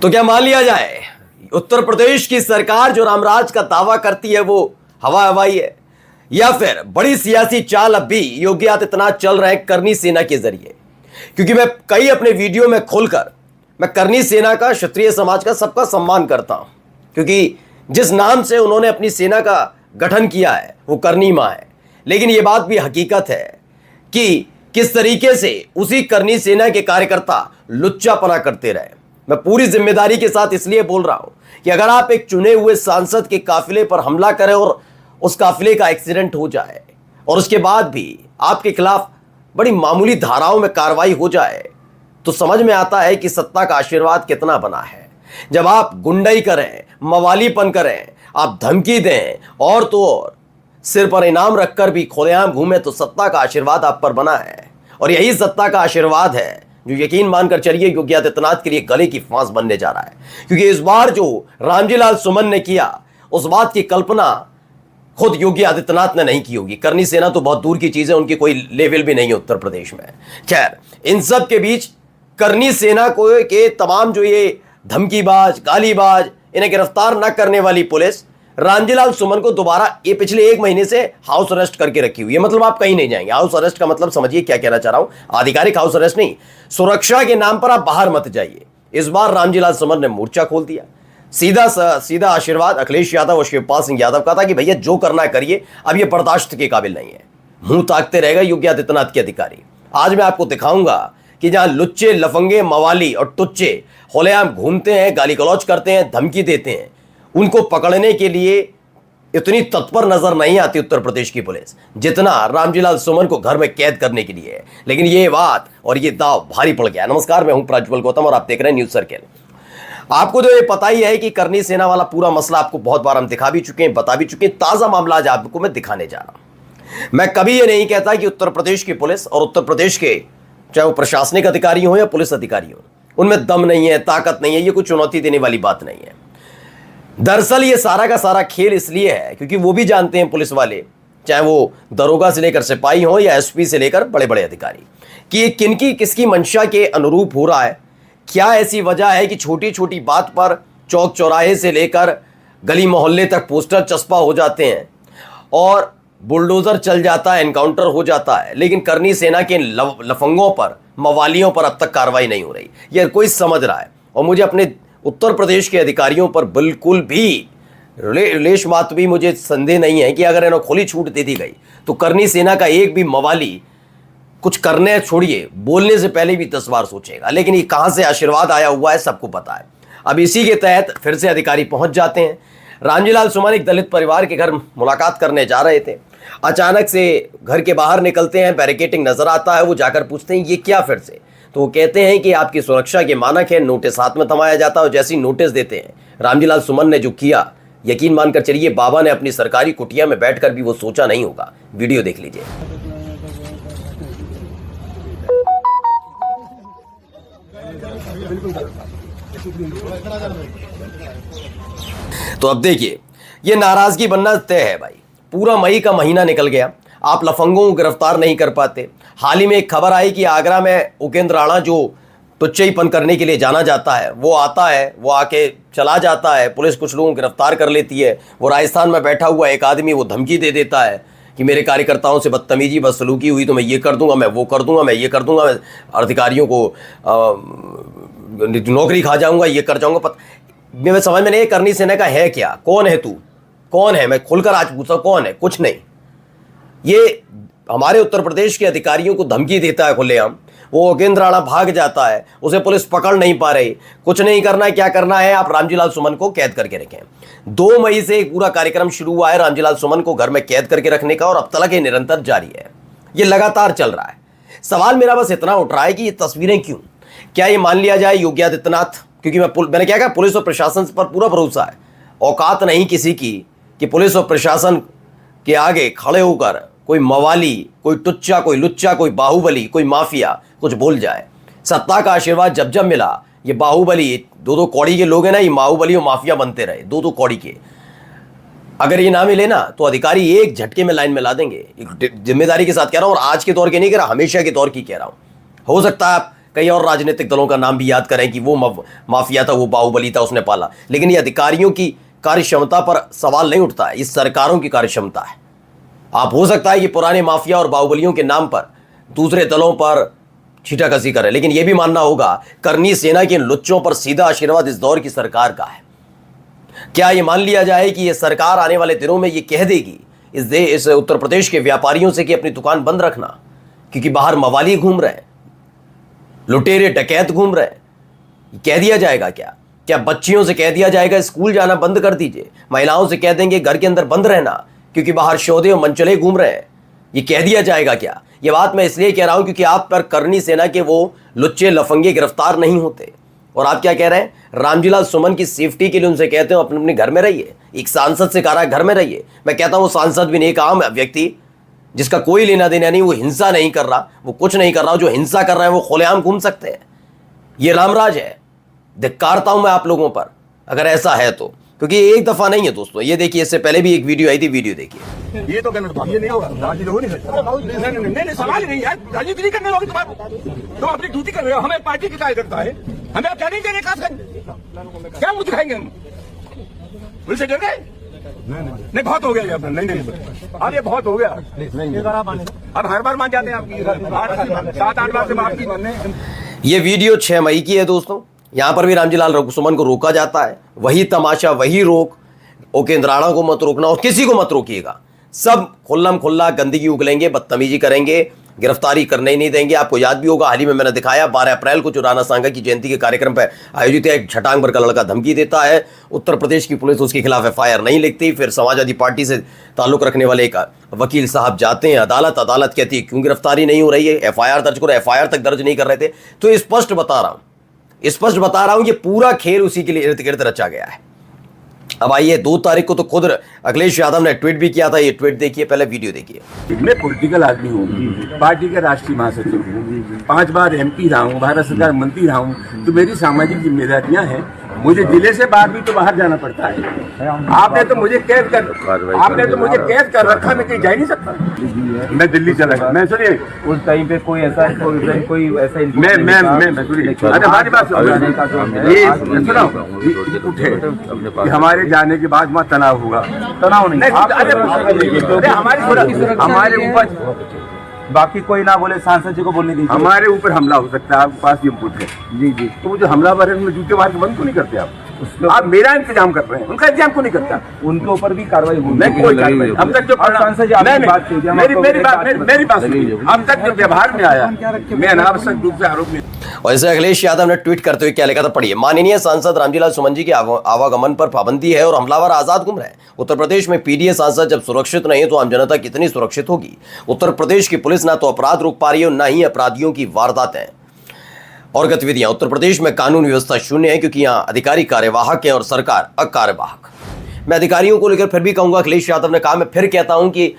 तो क्या मान लिया जाए उत्तर प्रदेश की सरकार जो रामराज का दावा करती है वो हवा हवाई है, या फिर बड़ी सियासी चाल अब भी योगी आदित्यनाथ चल रहे हैं करनी सेना के जरिए? क्योंकि मैं कई अपने वीडियो में खोलकर मैं करनी सेना का, क्षत्रिय समाज का, सबका सम्मान करता हूं, क्योंकि जिस नाम से उन्होंने अपनी सेना का गठन किया है वो करनी मां है। लेकिन यह बात भी हकीकत है कि किस तरीके से उसी करनी सेना के कार्यकर्ता लुच्चापना करते रहे। मैं पूरी जिम्मेदारी के साथ इसलिए बोल रहा हूं कि अगर आप एक चुने हुए सांसद के काफिले पर हमला करें और उस काफिले का एक्सीडेंट हो जाए और उसके बाद भी आपके खिलाफ बड़ी मामूली धाराओं में कार्रवाई हो जाए, तो समझ में आता है कि सत्ता का आशीर्वाद कितना बना है। जब आप गुंडाई करें, मवालीपन करें, आप धमकी दें और तो और सिर पर इनाम रखकर भी खुलेआम घूमे, तो सत्ता का आशीर्वाद आप पर बना है। और यही सत्ता का आशीर्वाद है जो यकीन मानकर चलिए योगी आदित्यनाथ के लिए गले की फांस बनने जा रहा है। क्योंकि इस बार जो रामजीलाल सुमन ने किया, उस बात की कल्पना खुद योगी आदित्यनाथ ने नहीं की होगी। करनी सेना तो बहुत दूर की चीज है, उनकी कोई लेवल भी नहीं है उत्तर प्रदेश में। खैर, इन सब के बीच करनी सेना को के तमाम जो ये धमकीबाज, गालीबाज, इन्हें गिरफ्तार न करने वाली पुलिस रामजीलाल सुमन को दोबारा ये पिछले 1 महीने से हाउस अरेस्ट करके रखी हुई है। मतलब आप कहीं नहीं जाएंगे। हाउस अरेस्ट का मतलब समझिए क्या कहना चाह रहा हूं, आधिकारिक हाउस अरेस्ट नहीं, सुरक्षा के नाम पर आप बाहर मत जाइए। इस बार रामजीलाल सुमन ने मोर्चा खोल दिया। सीधा आशीर्वाद अखिलेश यादव और शिवपाल सिंह यादव का था कि भैया जो करना है करिए, अब ये बर्दाश्त के काबिल नहीं है। मुंह ताकते रहेगा योगी आदित्यनाथ के अधिकारी। आज मैं आपको दिखाऊंगा कि जहां लुच्चे, लफंगे, मवाली और टुच्चे खुलेआम घूमते हैं, गाली गलौज करते हैं, धमकी देते हैं, उनको पकड़ने के लिए इतनी तत्पर नजर नहीं आती उत्तर प्रदेश की पुलिस जितना रामजीलाल सुमन को घर में कैद करने के लिए है। लेकिन ये बात और ये दाव भारी पड़ गया। नमस्कार, मैं हूं प्रज्वल गौतम और आप देख रहे हैं न्यूज सर्किल। आपको तो ये पता ही है कि करनी सेना वाला पूरा मसला आपको बहुत बार हम दिखा भी चुके हैं, बता भी चुके हैं। ताजा मामला आज आपको मैं दिखाने जा रहा हूं। मैं कभी ये नहीं कहता कि उत्तर प्रदेश की पुलिस और उत्तर प्रदेश के चाहे वो प्रशासनिक अधिकारी हो या पुलिस अधिकारी हो, उनमें दम नहीं है, ताकत नहीं है। ये कोई चुनौती देने वाली बात नहीं है। दरअसल ये सारा का सारा खेल इसलिए है क्योंकि वो भी जानते हैं, पुलिस वाले, चाहे वो दरोगा से लेकर सिपाही हो या एसपी से लेकर बड़े बड़े अधिकारी, कि ये किनकी किसकी मंशा के अनुरूप हो रहा है। क्या ऐसी वजह है कि छोटी छोटी बात पर चौक चौराहे से लेकर गली मोहल्ले तक पोस्टर चस्पा हो जाते हैं और बुलडोजर चल जाता है, एनकाउंटर हो जाता है, लेकिन करनी सेना के लफंगों पर, मवालियों पर अब तक कार्रवाई नहीं हो रही। यह कोई समझ रहा है। और मुझे अपने उत्तर प्रदेश के अधिकारियों पर बिल्कुल भी लेश मात्र भी मुझे संदेह नहीं है कि अगर इन्हें खुली छूट दे दी गई तो करनी सेना का एक भी मवाली कुछ करने छोड़िए, बोलने से पहले भी 10 बार सोचेगा। लेकिन ये कहां से आशीर्वाद आया हुआ है सबको पता है। अब इसी के तहत फिर से अधिकारी पहुंच जाते हैं। रामजीलाल सुमन एक दलित परिवार के घर मुलाकात करने जा रहे थे। अचानक से घर के बाहर निकलते हैं, बैरिकेटिंग नजर आता है। वो जाकर पूछते हैं ये क्या फिर से? तो वो कहते हैं कि आपकी सुरक्षा के मानक है। नोटिस हाथ में थमाया जाता है और जैसे ही नोटिस देते हैं, रामजीलाल सुमन ने जो किया, यकीन मानकर चलिए बाबा ने अपनी सरकारी कुटिया में बैठकर भी वो सोचा नहीं होगा। वीडियो देख लीजिए। तो अब देखिए, ये नाराजगी बनना तय है भाई। पूरा मई का महीना निकल गया, आप लफंगों को गिरफ्तार नहीं कर पाते। हाल ही में एक खबर आई कि आगरा में उपेंद्र राणा, जो टुच्चईपन करने के लिए जाना जाता है, वो आता है, वो आके चला जाता है, पुलिस कुछ लोगों को गिरफ्तार कर लेती है। वो राजस्थान में बैठा हुआ एक आदमी वो धमकी दे देता है कि मेरे कार्यकर्ताओं से बदतमीजी, बदसलूकी हुई तो मैं ये कर दूंगा, मैं वो कर दूंगा, मैं ये कर दूंगा, मैं अधिकारियों को नौकरी खा जाऊंगा, ये कर जाऊंगा। मैं समझ में नहीं, करनी सेना का है क्या? कौन है तू? कौन है? मैं खुलकर आज पूछा कौन है? कुछ नहीं। ये हमारे उत्तर प्रदेश के अधिकारियों को धमकी देता है खुलेआम। वो उपेंद्र राणा भाग जाता है, उसे पुलिस पकड़ नहीं पा रही। कुछ नहीं करना है, क्या करना है? आप रामजीलाल सुमन को कैद करके रखें। 2 मई से एक पूरा कार्यक्रम शुरू हुआ है रामजीलाल सुमन को घर में कैद करके रखने का, और अब तक ये निरंतर जारी है। ये लगातार चल रहा है। सवाल मेरा बस इतना उठ रहा है कि ये तस्वीरें क्यों? क्या ये मान लिया जाए योगी आदित्यनाथ, क्योंकि मैंने क्या कहा, पुलिस और प्रशासन पर पूरा भरोसा है। औकात नहीं किसी की कि पुलिस और प्रशासन के आगे खड़े होकर कोई मवाली, कोई टुच्चा, कोई लुच्चा, कोई बाहुबली, कोई माफिया कुछ बोल जाए। सत्ता का आशीर्वाद जब जब मिला, ये बाहुबली 2-2 कौड़ी के लोग हैं ना, ये बाहुबली और माफिया बनते रहे 2-2 कौड़ी के। अगर ये ना मिले ना तो अधिकारी एक झटके में लाइन में ला देंगे। एक जिम्मेदारी के साथ कह रहा हूं, और आज के दौर के नहीं कह रहा, हमेशा के दौर की कह रहा हूं। हो सकता है आप कई और राजनीतिक दलों का नाम भी याद करें कि वो माफिया था, वो बाहुबली था, उसने पाला, लेकिन ये अधिकारियों की कार्यक्षमता पर सवाल नहीं उठता है, इस सरकारों की कार्यक्षमता है। आप हो सकता है कि पुराने माफिया और बाहुबलियों के नाम पर दूसरे दलों पर छीटाकसी करें, लेकिन यह भी मानना होगा करनी सेना के इन लुच्चों पर सीधा आशीर्वाद इस दौर की सरकार का है। क्या ये मान लिया जाए कि यह सरकार आने वाले दिनों में ये कह देगी इस उत्तर प्रदेश के व्यापारियों से कि अपनी दुकान बंद रखना, क्योंकि बाहर मवाली घूम रहे हैं, लुटेरे डकैत घूम रहे हैं? कह दिया जाएगा क्या? क्या बच्चियों से कह दिया जाएगा स्कूल जाना बंद कर दीजिए, महिलाओं से कह देंगे घर के अंदर बंद रहना क्योंकि बाहर शोधे और मनचले घूम रहे हैं? ये कह दिया जाएगा क्या? ये बात मैं इसलिए कह रहा हूं क्योंकि आप पर करनी सेना के वो लुच्चे लफंगे गिरफ्तार नहीं होते। और आप क्या कह रहे हैं? रामजीलाल सुमन की सेफ्टी के लिए उनसे कहते हो अपने अपने घर में रहिए। एक सांसद से कह रहा है घर में रहिए। मैं कहता हूं वो सांसद भी नहीं, एक आम व्यक्ति जिसका कोई लेना देना नहीं, वो हिंसा नहीं कर रहा, वो कुछ नहीं कर रहा, जो हिंसा कर रहा है वो खुलेआम घूम सकते हैं। ये रामराज है। धिक्कारता हूं मैं आप लोगों पर अगर ऐसा है तो, क्योंकि एक दफा नहीं है दोस्तों। ये देखिए, इससे पहले भी एक वीडियो आई थी, वीडियो देखिए। ये तो गलत बात, ये नहीं होगा, राजनीति हो नहीं सकता। नहीं सवाल नहीं यार, राजनीति नहीं करने होगी। तुम अपनी ड्यूटी कर रहे हो, हमें पार्टी की काय करता है, हमें आप क्या नहीं देने का, क्या मुझे दिखाएंगे हम? पुलिस से डर गए? नहीं बहुत हो गया ये, नहीं अब ये बहुत हो गया। अब हर बार मान जाते हैं आपकी 7-8 बार से माफ की। ये वीडियो 6 मई की है दोस्तों। यहां पर भी रामजीलाल सुमन को रोका जाता है, वही तमाशा, वही रोक। ओके, इंद्राणा को मत रोकना और किसी को मत रोकिएगा, सब खुल्लम खुल्ला गंदगी उगलेंगे, बदतमीजी करेंगे, गिरफ्तारी करने ही नहीं देंगे। आपको याद भी होगा, हाल ही में मैंने दिखाया 12 अप्रैल को जो राणा सांगा की जयंती के कार्यक्रम पर आयोजित है, एक छटांग भर का लड़का धमकी देता है, उत्तर प्रदेश की पुलिस उसके खिलाफ FIR नहीं लिखती। फिर समाजवादी पार्टी से ताल्लुक रखने वाले एक वकील साहब जाते हैं अदालत, अदालत कहती है क्यों गिरफ्तारी नहीं हो रही है, FIR दर्ज करो, FIR तक दर्ज नहीं कर रहे थे। तो स्पष्ट बता रहा हूं, ये पूरा खेल उसी के लिए इर्द गिर्द रचा गया है। अब आइए, 2 तारीख को तो खुद अखिलेश यादव ने ट्वीट भी किया था। ये ट्वीट देखिए, पहले वीडियो देखिए। मैं पॉलिटिकल आदमी हूँ, पार्टी का राष्ट्रीय महासचिव हूँ, 5 बार MP रहा हूँ, भारत सरकार मंत्री रहा हूँ, तो मेरी सामाजिक जिम्मेदारियां हैं। मुझे जिले से बाहर भी तो बाहर जाना पड़ता है। आपने तो मुझे कैद कर रखा, मैं कहीं जा नहीं सकता। मैं दिल्ली चला गया, मैं सुनिए उस टाइम पे कोई ऐसा मैं हमारी बात उठे, हमारे जाने के बाद वहाँ तनाव होगा, तनाव नहीं, हमारे ऊपर बाकी कोई ना बोले, सांसद जी को बोलने दीजिए। हमारे ऊपर हमला हो सकता है, आपके पास भी इनपुट है। जी तो वो जो हमलावर है उनमें जूते मार के बंद क्यों नहीं करते आप मेरा इंतजाम कर रहे हैं, उनका इंतजाम क्यों नहीं करता? उनके ऊपर भी कार्रवाई होगी। नहीं, कोई कार्रवाई हम तक जो सांसद जी मेरी बात हम तक जो व्यवहार में आया, मैं अनावश्यक रूप से आरोप नहीं। और इसे अखिलेश यादव ने ट्वीट करते हुए क्या लिखा था, पढ़िए। माननीय सांसद रामजीलाल सुमन जी के आवागमन पर पाबंदी है और हमलावर आजाद घूम रहे हैं। उत्तर प्रदेश में PDA सांसद जब सुरक्षित नहीं है तो आम जनता कितनी सुरक्षित होगी? उत्तर प्रदेश की पुलिस ना तो अपराध रोक पा रही है और ना ही अपराधियों की वारदातें और गतिविधियां। उत्तर प्रदेश में कानून व्यवस्था शून्य है क्योंकि यहाँ अधिकारी कार्यवाहक है और सरकार अकार्यवाहक। मैं अधिकारियों को लेकर फिर भी कहूंगा, अखिलेश यादव ने कहा, मैं फिर कहता हूं कि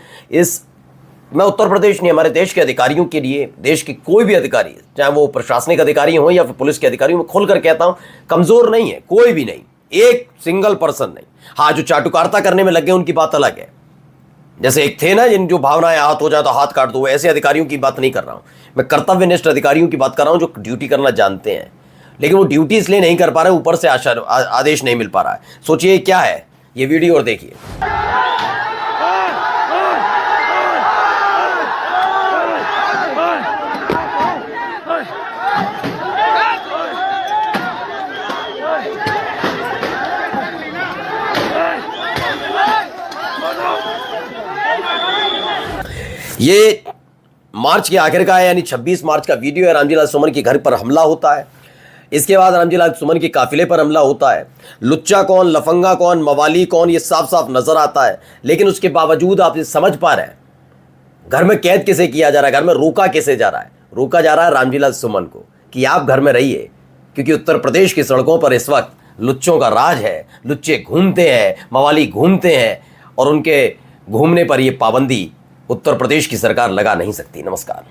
मैं उत्तर प्रदेश नहीं, हमारे देश के अधिकारियों के लिए, देश के कोई भी अधिकारी, चाहे वो प्रशासनिक अधिकारी हो या फिर पुलिस के अधिकारी, मैं खुलकर कहता हूं कमजोर नहीं है कोई भी, नहीं एक सिंगल पर्सन नहीं। हाँ, जो चाटुकारिता करने में लगे उनकी बात अलग है, जैसे एक थे ना जिन जो भावनाएं हाथ हो जाए तो हाथ काट दो, ऐसे अधिकारियों की बात नहीं कर रहा हूं। मैं कर्तव्यनिष्ठ अधिकारियों की बात कर रहा हूं जो ड्यूटी करना जानते हैं, लेकिन वो ड्यूटी इसलिए नहीं कर पा रहे, ऊपर से आदेश नहीं मिल पा रहा है। सोचिए क्या है ये वीडियो और देखिए। ये मार्च के आखिर का है, यानी 26 मार्च का वीडियो है। रामजीलाल सुमन के घर पर हमला होता है, इसके बाद रामजीलाल सुमन के काफिले पर हमला होता है। लुच्चा कौन, लफंगा कौन, मवाली कौन, ये साफ साफ नजर आता है, लेकिन उसके बावजूद आप ये समझ पा रहे हैं घर में कैद किसे किया जा रहा है, घर में रोका किसे जा रहा है? रोका जा रहा है रामजीलाल सुमन को कि आप घर में रहिए, क्योंकि उत्तर प्रदेश की सड़कों पर इस वक्त लुच्चों का राज है। लुच्चे घूमते हैं, मवाली घूमते हैं, और उनके घूमने पर यह पाबंदी उत्तर प्रदेश की सरकार लगा नहीं सकती। नमस्कार।